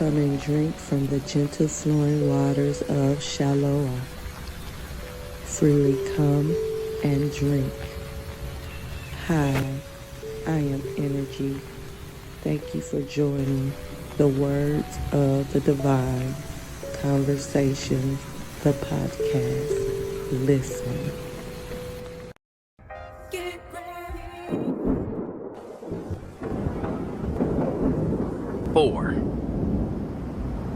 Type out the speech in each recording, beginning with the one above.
Come and drink from the gentle flowing waters of Shiloah. Freely come and drink. Hi, I am Energy. Thank you for joining the Words of the Divine Conversations, the podcast. Listen. Get ready. 4.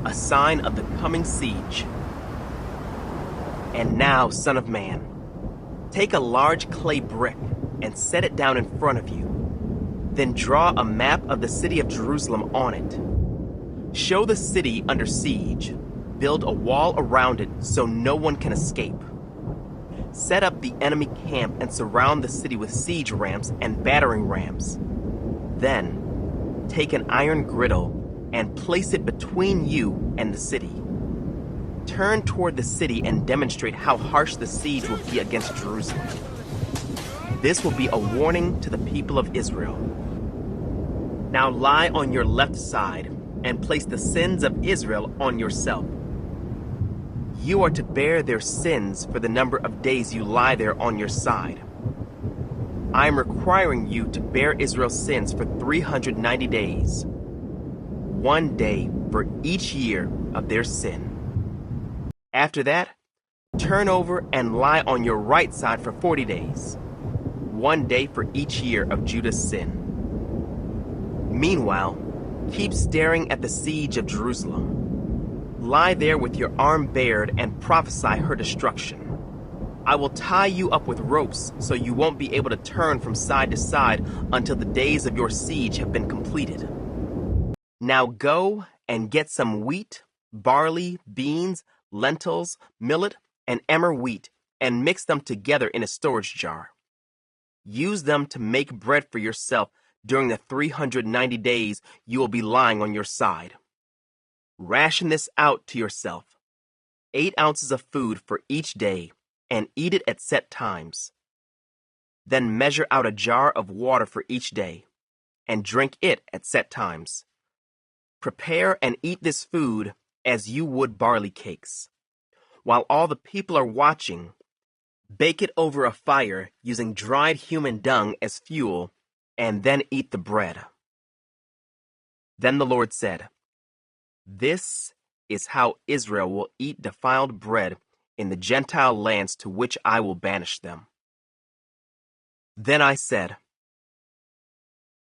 A sign of the coming siege. And now, Son of Man, take a large clay brick and set it down in front of you. Then draw a map of the city of Jerusalem on it. Show the city under siege. Build a wall around it so no one can escape. Set up the enemy camp and surround the city with siege rams and battering rams. Then, take an iron griddle and place it between you and the city. Turn toward the city and demonstrate how harsh the siege will be against Jerusalem. This will be a warning to the people of Israel. Now lie on your left side and place the sins of Israel on yourself. You are to bear their sins for the number of days you lie there on your side. I am requiring you to bear Israel's sins for 390 days, 1 day for each year of their sin. After that, turn over and lie on your right side for 40 days, 1 day for each year of Judah's sin. Meanwhile, keep staring at the siege of Jerusalem. Lie there with your arm bared and prophesy her destruction. I will tie you up with ropes so you won't be able to turn from side to side until the days of your siege have been completed. Now go and get some wheat, barley, beans, lentils, millet, and emmer wheat and mix them together in a storage jar. Use them to make bread for yourself during the 390 days you will be lying on your side. Ration this out to yourself, 8 ounces of food for each day, and eat it at set times. Then measure out a jar of water for each day, and drink it at set times. Prepare and eat this food as you would barley cakes. While all the people are watching, bake it over a fire using dried human dung as fuel, and then eat the bread. Then the Lord said, "This is how Israel will eat defiled bread in the Gentile lands to which I will banish them." Then I said,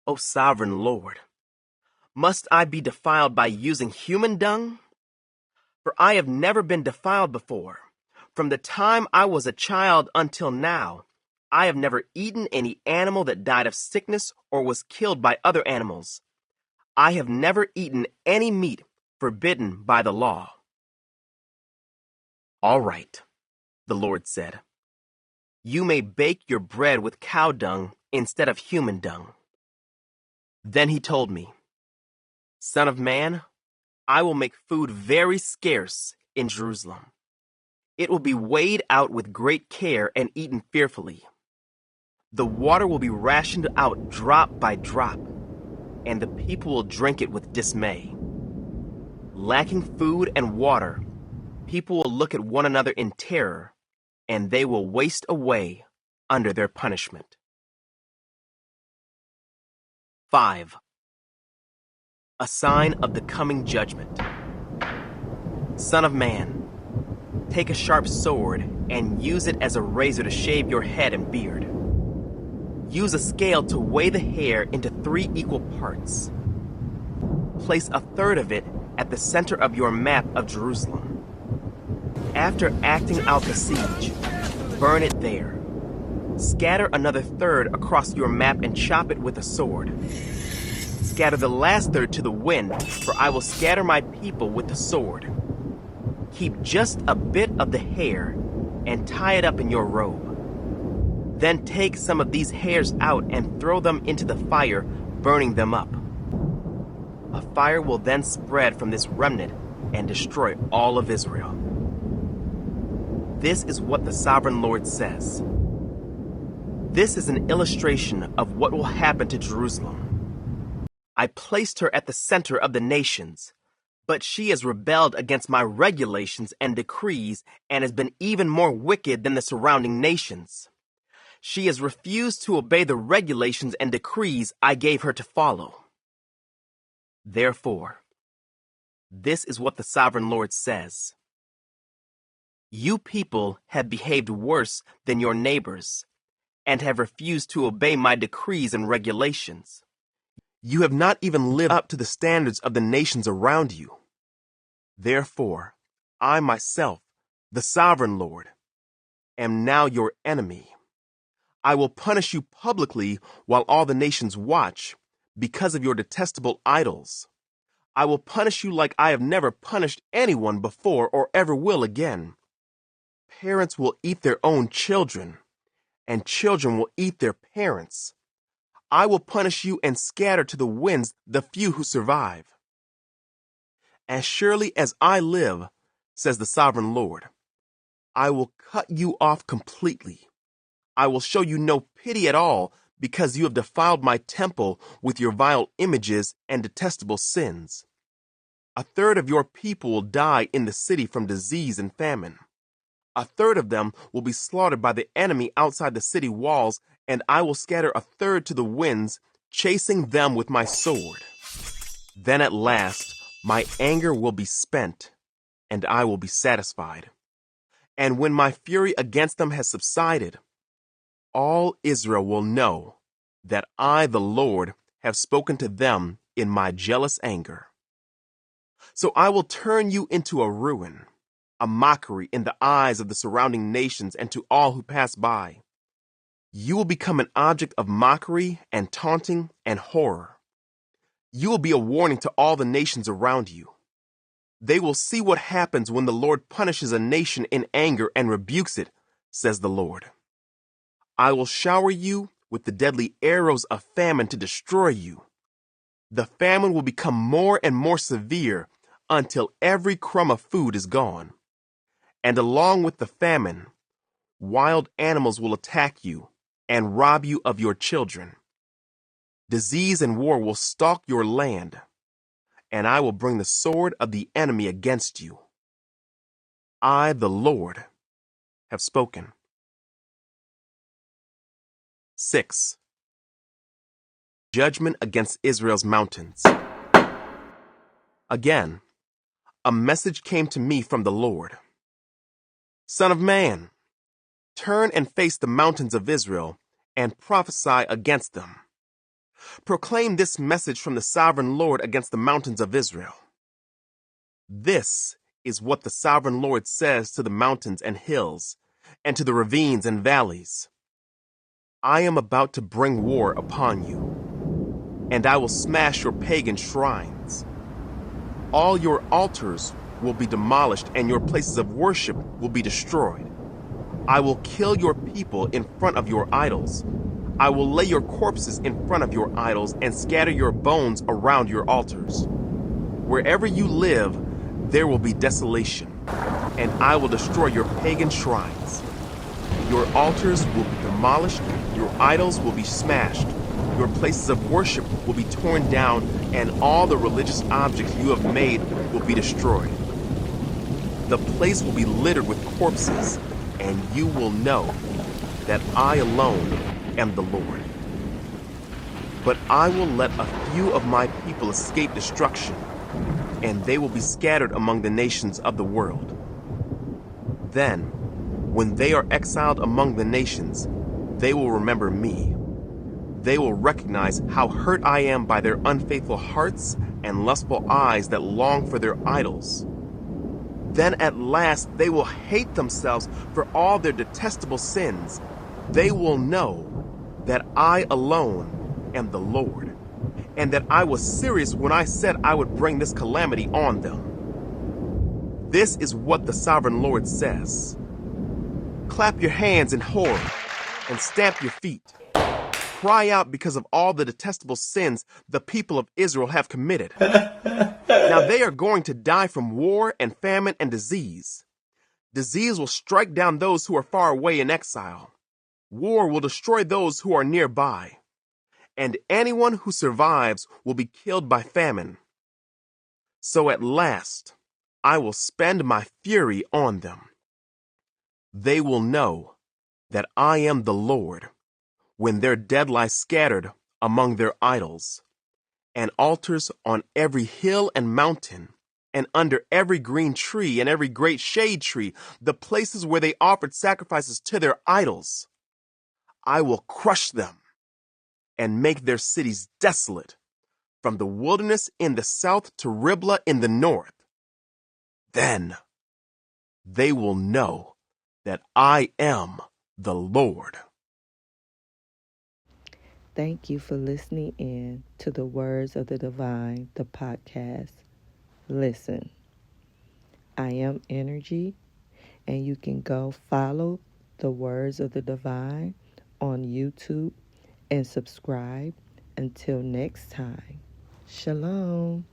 "O sovereign Lord, must I be defiled by using human dung? For I have never been defiled before. From the time I was a child until now, I have never eaten any animal that died of sickness or was killed by other animals. I have never eaten any meat forbidden by the law." "All right," the Lord said. "You may bake your bread with cow dung instead of human dung." Then he told me, "Son of man, I will make food very scarce in Jerusalem. It will be weighed out with great care and eaten fearfully. The water will be rationed out drop by drop, and the people will drink it with dismay. Lacking food and water, people will look at one another in terror, and they will waste away under their punishment." 5. A sign of the coming judgment. Son of man, take a sharp sword and use it as a razor to shave your head and beard. Use a scale to weigh the hair into 3 equal parts. Place a third of it at the center of your map of Jerusalem. After acting out the siege, burn it there. Scatter another third across your map and chop it with a sword. Scatter the last third to the wind, for I will scatter my people with the sword. Keep just a bit of the hair and tie it up in your robe. Then take some of these hairs out and throw them into the fire, burning them up. A fire will then spread from this remnant and destroy all of Israel. This is what the sovereign Lord says. This is an illustration of what will happen to Jerusalem. I placed her at the center of the nations, But she has rebelled against my regulations and decrees and has been even more wicked than the surrounding nations. She has refused to obey the regulations and decrees I gave her to follow. Therefore, this is what the Sovereign Lord says. You people have behaved worse than your neighbors and have refused to obey my decrees and regulations. You have not even lived up to the standards of the nations around you. Therefore, I myself, the Sovereign Lord, am now your enemy. I will punish you publicly while all the nations watch because of your detestable idols. I will punish you like I have never punished anyone before or ever will again. Parents will eat their own children, and children will eat their parents. I will punish you and scatter to the winds the few who survive. As surely as I live, says the Sovereign Lord, I will cut you off completely. I will show you no pity at all because you have defiled my temple with your vile images and detestable sins. A third of your people will die in the city from disease and famine. A third of them will be slaughtered by the enemy outside the city walls, and I will scatter a third to the winds, chasing them with my sword. Then at last, my anger will be spent, and I will be satisfied. And when my fury against them has subsided, all Israel will know that I, the Lord, have spoken to them in my jealous anger. So I will turn you into a ruin, a mockery in the eyes of the surrounding nations and to all who pass by. You will become an object of mockery and taunting and horror. You will be a warning to all the nations around you. They will see what happens when the Lord punishes a nation in anger and rebukes it, says the Lord. I will shower you with the deadly arrows of famine to destroy you. The famine will become more and more severe until every crumb of food is gone. And along with the famine, wild animals will attack you and rob you of your children. Disease and war will stalk your land, and I will bring the sword of the enemy against you. I, the Lord, have spoken. 6. Judgment against Israel's mountains. Again, a message came to me from the Lord. Son of man, turn and face the mountains of Israel and prophesy against them. Proclaim this message from the Sovereign Lord against the mountains of Israel. This is what the Sovereign Lord says to the mountains and hills, and to the ravines and valleys. I am about to bring war upon you, and I will smash your pagan shrines. All your altars will be demolished, and your places of worship will be destroyed. I will kill your people in front of your idols. I will lay your corpses in front of your idols and scatter your bones around your altars. Wherever you live, there will be desolation, and I will destroy your pagan shrines. Your altars will be demolished, your idols will be smashed, your places of worship will be torn down, and all the religious objects you have made will be destroyed. The place will be littered with corpses, and you will know that I alone am the Lord. But I will let a few of my people escape destruction, and they will be scattered among the nations of the world. Then, when they are exiled among the nations, they will remember me. They will recognize how hurt I am by their unfaithful hearts and lustful eyes that long for their idols. Then at last they will hate themselves for all their detestable sins. They will know that I alone am the Lord, and that I was serious when I said I would bring this calamity on them. This is what the Sovereign Lord says. Clap your hands in horror and stamp your feet. Cry out because of all the detestable sins the people of Israel have committed. Now they are going to die from war and famine and disease. Disease will strike down those who are far away in exile. War will destroy those who are nearby. And anyone who survives will be killed by famine. So at last I will spend my fury on them. They will know that I am the Lord when their dead lie scattered among their idols, and altars on every hill and mountain, and under every green tree and every great shade tree, the places where they offered sacrifices to their idols. I will crush them and make their cities desolate, from the wilderness in the south to Riblah in the north. Then they will know that I am the Lord. Thank you for listening in to the Words of the Divine, the podcast. Listen, I am Energy, and you can go follow the Words of the Divine on YouTube and subscribe. Until next time, Shalom.